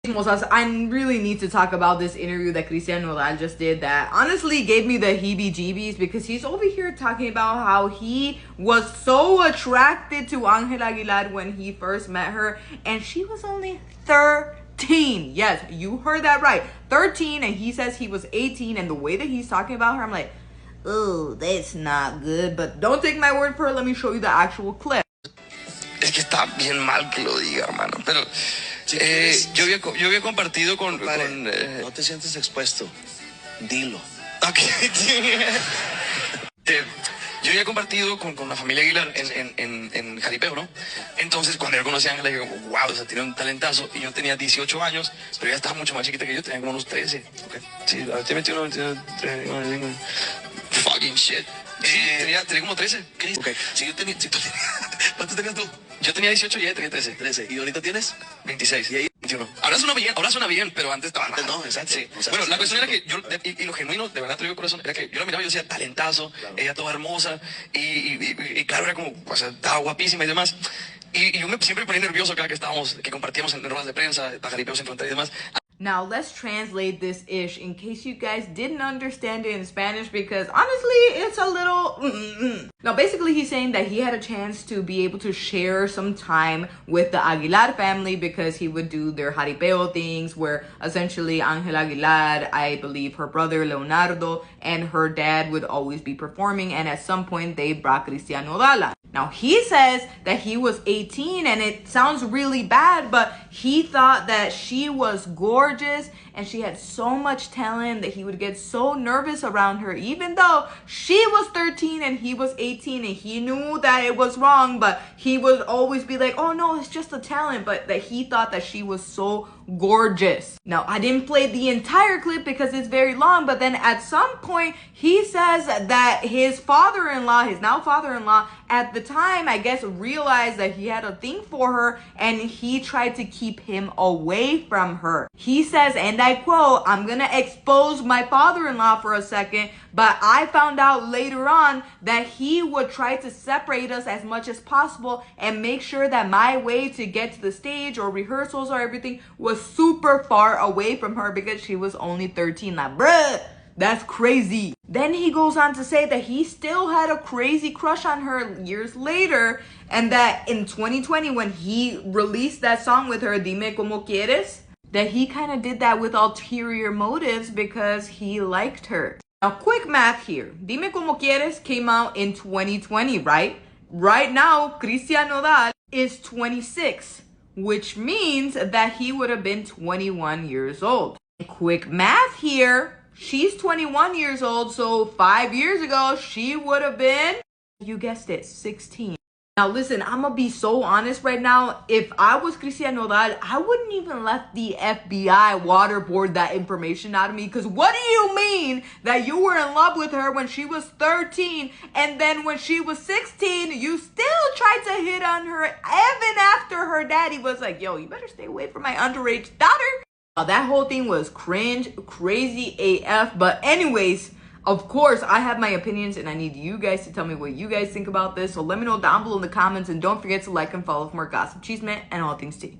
I really need to talk about this interview that Cristian Nodal just did that honestly gave me the heebie-jeebies, because he's over here talking about how he was so attracted to Angela Aguilar when he first met her, and she was only 13. Yes, you heard that right. 13, and he says he was 18, and the way that he's talking about her, I'm like, oh, that's not good. But don't take my word for it. Let me show you the actual clip. Es que está bien mal que lo diga, hermano. Pero yo había compartido con... No te sientes expuesto. Dilo. Okay. Yo había compartido con la familia Aguilar en Jaripeo, ¿no? Entonces, cuando yo conocí a Ángela, yo como, wow, o sea, tiene un talentazo. Y yo tenía 18 años, pero ella estaba mucho más chiquita que yo, tenía como unos 13. Okay. Sí, te metí unos... Fucking shit. Tenía como 13. Okay. Si tú tenías... ¿Cuánto tenías tú? Yo tenía 18 y ella tenía 13. 13. ¿Y ahorita tienes? 26. ¿Y ahí? 21. Ahora suena bien, pero antes estaba mal. No, exacto. Sí. O sea, bueno, la cuestión era que yo, y lo genuino, de verdad te digo corazón, era que yo la miraba y yo decía, talentazo, claro. Ella toda hermosa, y claro, era como, o sea, estaba guapísima y demás. Y yo siempre me ponía nervioso cada que compartíamos en ruedas de prensa, pajaripeos en frontera y demás. Now, let's translate this ish in case you guys didn't understand it in Spanish, because honestly, it's a little... Now, basically, he's saying that he had a chance to be able to share some time with the Aguilar family, because he would do their jaripeo things where essentially Angela Aguilar, I believe her brother Leonardo, and her dad would always be performing, and at some point they brought Cristian Nodal. Now, he says that he was 18, and it sounds really bad, but he thought that she was gorgeous and she had so much talent that he would get so nervous around her, even though she was 13 and he was 18, and he knew that it was wrong, but he would always be like, oh no, it's just a talent, but that he thought that she was so gorgeous. Now, I didn't play the entire clip because it's very long, but then at some point he says that his father-in-law, his now father-in-law, at the time, I guess, realized that he had a thing for her, and he tried to keep him away from her. He says, and I quote, "I'm gonna expose my father-in-law for a second, but I found out later on that he would try to separate us as much as possible and make sure that my way to get to the stage or rehearsals or everything was super far away from her because she was only 13. Like, bruh, that's crazy." Then he goes on to say that he still had a crazy crush on her years later, and that in 2020, when he released that song with her, Dime Como Quieres, that he kind of did that with ulterior motives because he liked her. Now, quick math here. Dime Como Quieres came out in 2020, right? Right now, Cristian Nodal is 26, which means that he would have been 21 years old. Quick math here. She's 21 years old, so 5 years ago, she would have been, you guessed it, 16. Now listen, I'm gonna be so honest right now. If I was Cristian Nodal, I wouldn't even let the FBI waterboard that information out of me. Because what do you mean that you were in love with her when she was 13, and then when she was 16, you still tried to hit on her even after her daddy was like, yo, you better stay away from my underage daughter? That whole thing was cringe, crazy AF. But anyways, of course, I have my opinions, and I need you guys to tell me what you guys think about this. So let me know down below in the comments, and don't forget to like and follow for more gossip, chisme, and all things tea.